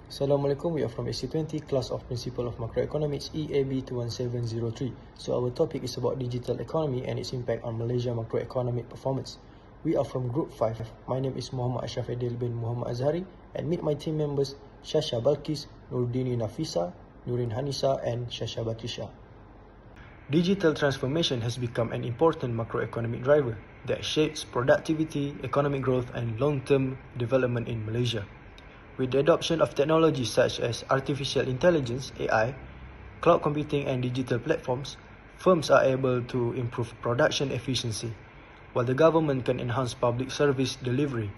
Assalamualaikum, we are from AC20, class of Principle of Macroeconomics, EAB21703. So our topic is about digital economy and its impact on Malaysia macroeconomic performance. We are from Group 5. My name is Muhammad Ashraf Adil bin Muhammad Azhari, and meet my team members Shasha Balkis, Nurdini Nafisa, Nurin Hanisa and Shasha Batrisha. Digital transformation has become an important macroeconomic driver that shapes productivity, economic growth and long-term development in Malaysia. With the adoption of technologies such as artificial intelligence, AI, cloud computing and digital platforms, firms are able to improve production efficiency, while the government can enhance public service delivery.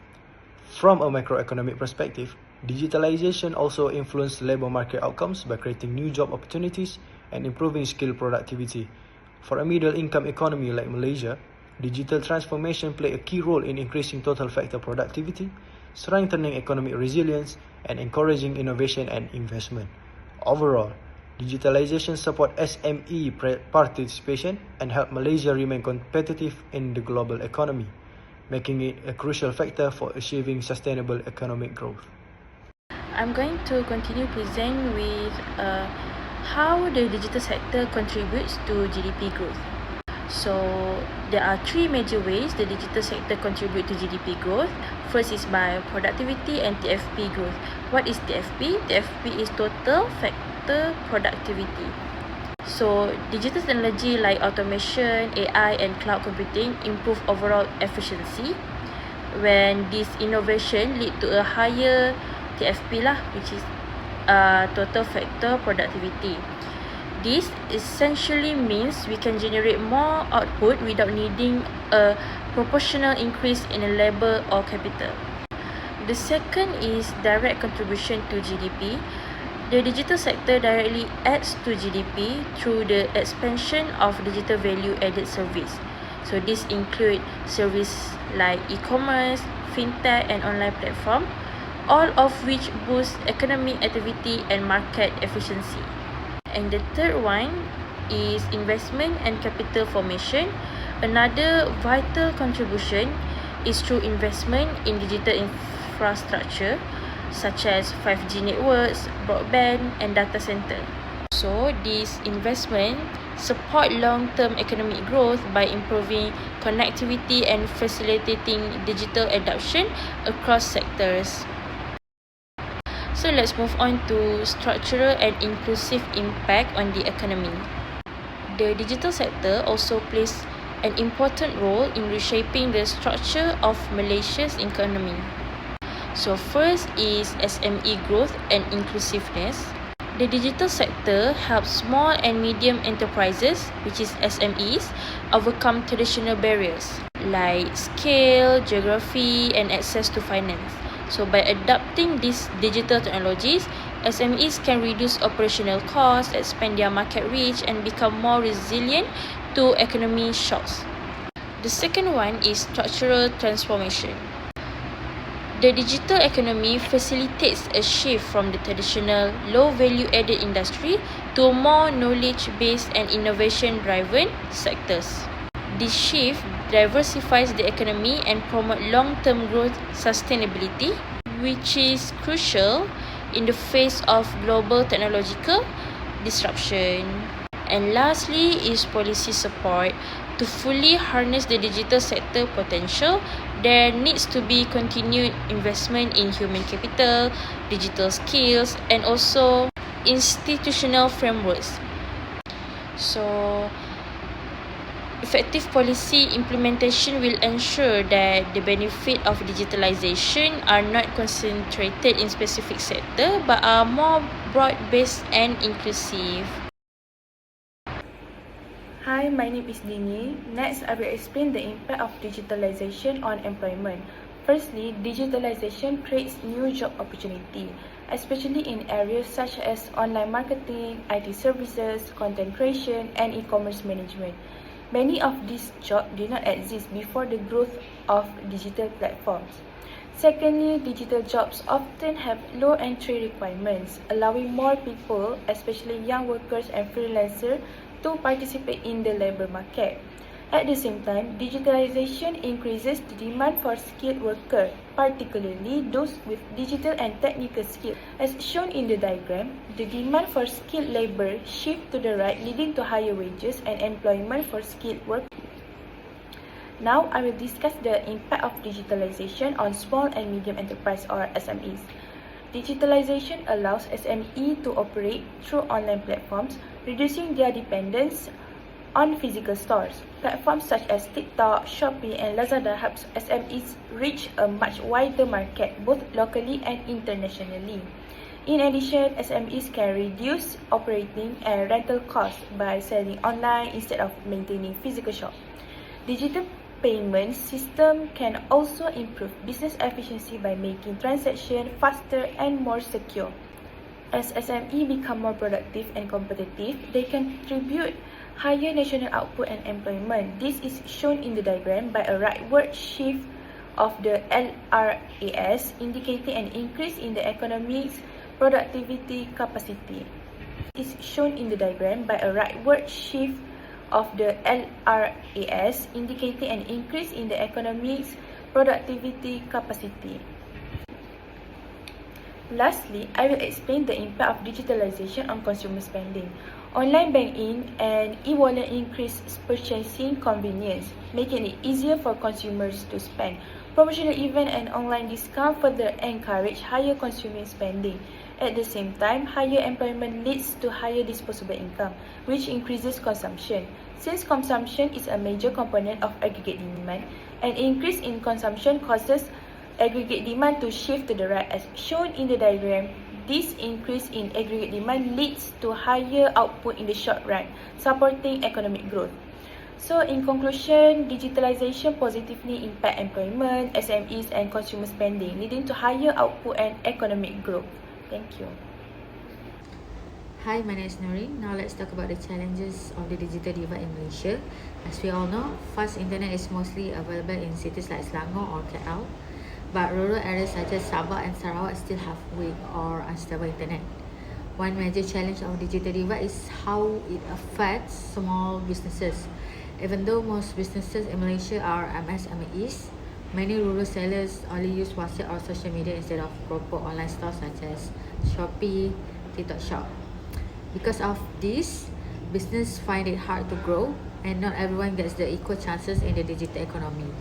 From a macroeconomic perspective, digitalization also influences labor market outcomes by creating new job opportunities and improving skill productivity. For a middle-income economy like Malaysia, digital transformation play a key role in increasing total factor productivity, strengthening economic resilience, and encouraging innovation and investment. Overall, digitalization support SME participation and help Malaysia remain competitive in the global economy, making it a crucial factor for achieving sustainable economic growth. I'm going to continue present with how the digital sector contributes to GDP growth. So there are three major ways the digital sector contribute to GDP growth. First is by productivity and TFP growth. What is TFP? TFP is total factor productivity. So digital technology like automation, AI and cloud computing improve overall efficiency. When this innovation lead to a higher TFP which is total factor productivity. This essentially means we can generate more output without needing a proportional increase in labor or capital. The second is direct contribution to GDP. The digital sector directly adds to GDP through the expansion of digital value added service. So this include service like e-commerce, fintech and online platform, all of which boost economic activity and market efficiency. And the third one is investment and capital formation. Another vital contribution is through investment in digital infrastructure such as 5G networks, broadband and data center. So this investment support long-term economic growth by improving connectivity and facilitating digital adoption across sectors. So let's move on to structural and inclusive impact on the economy. The digital sector also plays an important role in reshaping the structure of Malaysia's economy. So first is SME growth and inclusiveness. The digital sector helps small and medium enterprises, which is SMEs, overcome traditional barriers like scale, geography and access to finance. So by adopting these digital technologies, SMEs can reduce operational costs, expand their market reach and become more resilient to economic shocks. The second one is structural transformation. The digital economy facilitates a shift from the traditional low value added industry to more knowledge based and innovation driven sectors. This shift diversifies the economy and promote long-term growth sustainability, which is crucial in the face of global technological disruption. And lastly is policy support. To fully harness the digital sector potential, there needs to be continued investment in human capital, digital skills, and also institutional frameworks. So effective policy implementation will ensure that the benefit of digitalization are not concentrated in specific sector but are more broad-based and inclusive. Hi, my name is Dini. Next, I will explain the impact of digitalization on employment. Firstly, digitalization creates new job opportunity, especially in areas such as online marketing, IT services, content creation, and e-commerce management. Many of these jobs did not exist before the growth of digital platforms. Secondly, digital jobs often have low entry requirements, allowing more people, especially young workers and freelancers, to participate in the labor market. At the same time, digitalization increases the demand for skilled workers, particularly those with digital and technical skills. As shown in the diagram, the demand for skilled labor shifts to the right, leading to higher wages and employment for skilled workers. Now, I will discuss the impact of digitalization on small and medium enterprise or SMEs. Digitalization allows SME to operate through online platforms, reducing their dependence on physical stores. Platforms such as TikTok, Shopee, and Lazada helps SMEs reach a much wider market, both locally and internationally. In addition, SMEs can reduce operating and rental costs by selling online instead of maintaining physical shops. Digital payment system can also improve business efficiency by making transactions faster and more secure. As SME become more productive and competitive, they can contribute higher national output and employment. This is shown in the diagram by a rightward shift of the LRAS, indicating an increase in the economic's productivity capacity. Is shown in the diagram by a rightward shift of the LRAS, indicating an increase in the economic's productivity capacity. Lastly, I will explain the impact of digitalization on consumer spending. Online banking and e-wallet increase purchasing convenience, making it easier for consumers to spend. Promotional event and online discount further encourage higher consumer spending. At the same time, higher employment leads to higher disposable income, which increases consumption. Since consumption is a major component of aggregate demand, an increase in consumption causes aggregate demand to shift to the right. As shown in the diagram, this increase in aggregate demand leads to higher output in the short run, supporting economic growth. So in conclusion, digitalization positively impact employment, SMEs and consumer spending, leading to higher output and economic growth. Thank you. Hi, my name is Noreen. Now let's talk about the challenges of the digital divide in Malaysia. As we all know, fast internet is mostly available in cities like Selangor or KL, but rural areas such as Sabah and Sarawak still have weak or unstable internet. One major challenge of digital divide is how it affects small businesses. Even though most businesses in Malaysia are MSMEs, many rural sellers only use WhatsApp or social media instead of proper online stores such as Shopee, TikTok Shop. Because of this, business find it hard to grow, and not everyone gets the equal chances in the digital economy.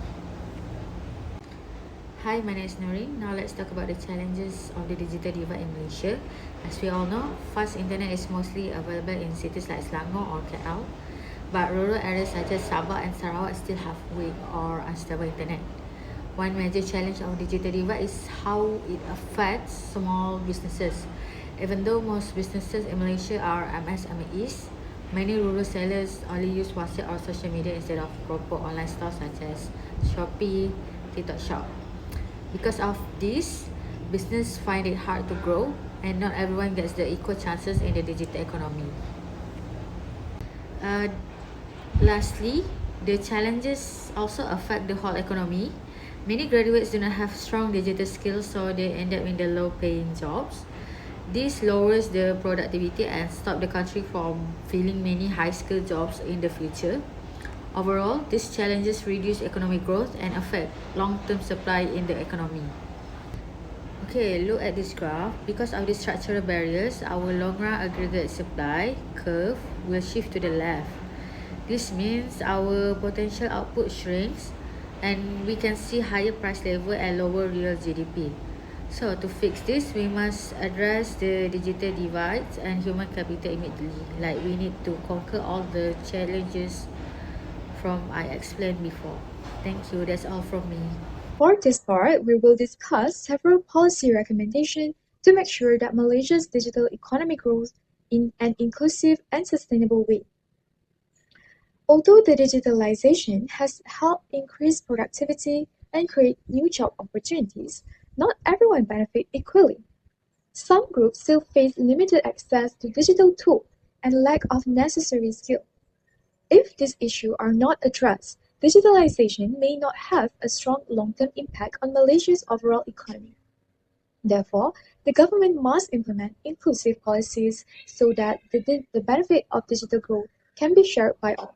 Hi, my name is Noreen. Now let's talk about the challenges of the digital divide in Malaysia. As we all know, fast internet is mostly available in cities like Selangor or KL, but rural areas such as Sabah and Sarawak still have weak or unstable internet. One major challenge of digital divide is how it affects small businesses. Even though most businesses in Malaysia are MSMEs, many rural sellers only use WhatsApp or social media instead of proper online stores such as Shopee, TikTok Shop. Because of this, business find it hard to grow, and not everyone gets the equal chances in the digital economy. Lastly, the challenges also affect the whole economy. Many graduates do not have strong digital skills, so they end up in the low-paying jobs. This lowers the productivity and stop the country from filling many high-skilled jobs in the future. Overall, these challenges reduce economic growth and affect long-term supply in the economy. Okay, look at this graph. Because of the structural barriers, our long-run aggregate supply curve will shift to the left. This means our potential output shrinks, and we can see higher price level and lower real GDP. So to fix this, we must address the digital divides and human capital immediately. Like we need to conquer all the challenges from I explained before. Thank you. That's all from me. For this part, we will discuss several policy recommendations to make sure that Malaysia's digital economy grows in an inclusive and sustainable way. Although the digitalization has helped increase productivity and create new job opportunities, not everyone benefits equally. Some groups still face limited access to digital tools and lack of necessary skill. If these issues are not addressed, digitalization may not have a strong long-term impact on Malaysia's overall economy. Therefore, the government must implement inclusive policies so that the benefit of digital growth can be shared by all.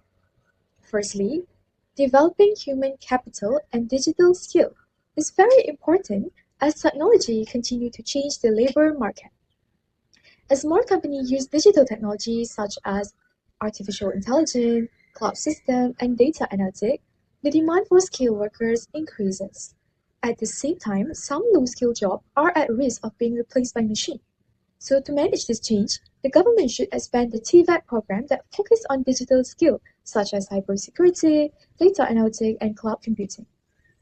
Firstly, Developing human capital and digital skill is very important as technology continues to change the labor market. As more companies use digital technologies such as artificial intelligence, cloud system, and data analytics, the demand for skilled workers increases. At the same time, some low-skilled jobs are at risk of being replaced by machines. So to manage this change, the government should expand the TVET program that focuses on digital skills such as cybersecurity, data analytics, and cloud computing.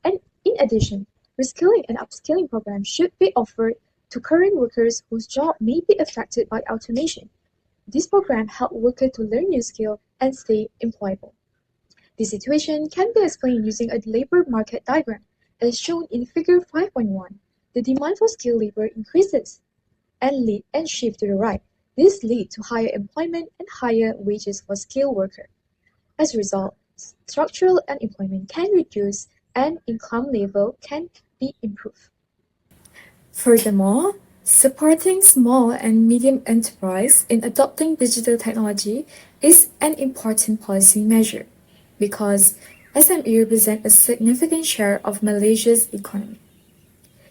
And in addition, reskilling and upskilling programs should be offered to current workers whose job may be affected by automation. This program helps workers to learn new skills and stay employable. This situation can be explained using a labor market diagram, as shown in Figure 5.1. The demand for skilled labor increases and shift to the right. This leads to higher employment and higher wages for skilled workers. As a result, structural unemployment can reduce and income level can be improved. Furthermore, supporting small and medium enterprise in adopting digital technology is an important policy measure because SME represent a significant share of Malaysia's economy.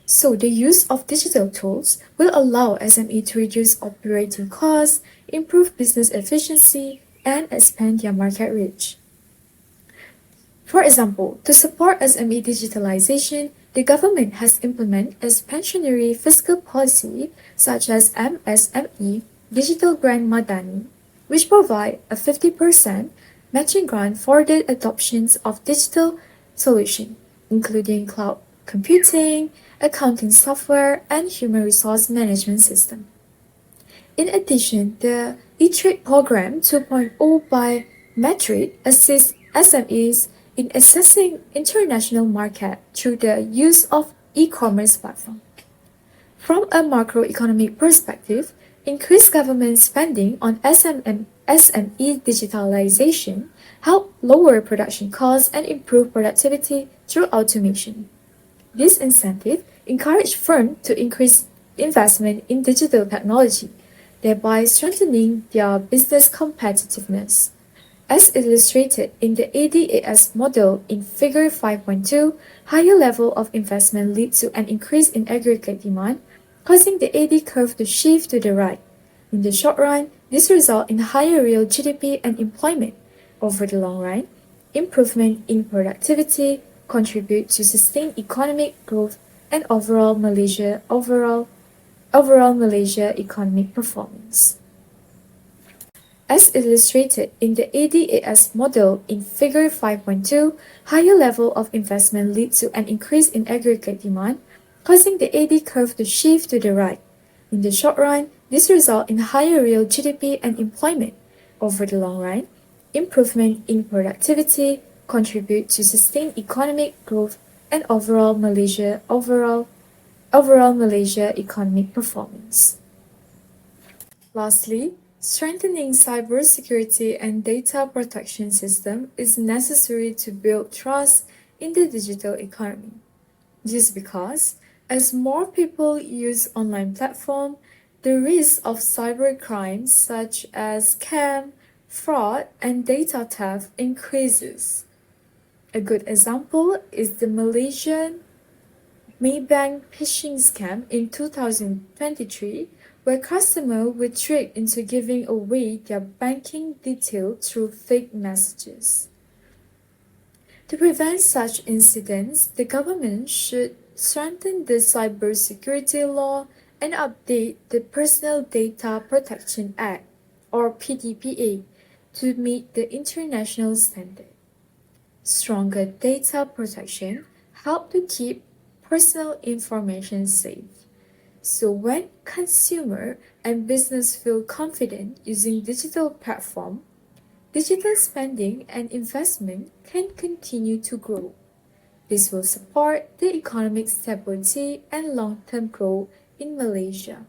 So the use of digital tools will allow SME to reduce operating costs, improve business efficiency, and expand their market reach. For example, to support SME digitalization, the government has implemented expansionary fiscal policy such as MSME Digital Grant Madani, which provide a 50% matching grant for the adoption of digital solutions, including cloud computing, accounting software, and human resource management system. In addition, the e-trade program 2.0 by MACROECONOMICS assists SMEs in accessing international market through the use of e-commerce platform. From a macroeconomic perspective, increased government spending on SME digitalization help lower production costs and improve productivity through automation. This incentive encourage firms to increase investment in digital technology, thereby strengthening their business competitiveness. As illustrated in the ADAS model in Figure 5.2, higher level of investment leads to an increase in aggregate demand, causing the AD curve to shift to the right. In the short run, this results in higher real GDP and employment. Over the long run, improvement in productivity contribute to sustained economic growth and overall Malaysia economic performance. As illustrated in the ADAS model in Figure 5.2, higher level of investment leads to an increase in aggregate demand, causing the AD curve to shift to the right. In the short run, this results in higher real GDP and employment. Over the long run, improvement in productivity contribute to sustained economic growth and overall Malaysia economic performance. Lastly, strengthening cybersecurity and data protection system is necessary to build trust in the digital economy. This is because as more people use online platforms, the risk of cybercrimes such as scam, fraud, and data theft increases. A good example is the Malaysian Maybank phishing scam in 2023, where customers were tricked into giving away their banking details through fake messages. To prevent such incidents, the government should strengthen the cybersecurity law and update the Personal Data Protection Act, or PDPA, to meet the international standard. Stronger data protection help to keep personal information safe. So when consumer and business feel confident using digital platform, digital spending and investment can continue to grow. This will support the economic stability and long-term growth in Malaysia.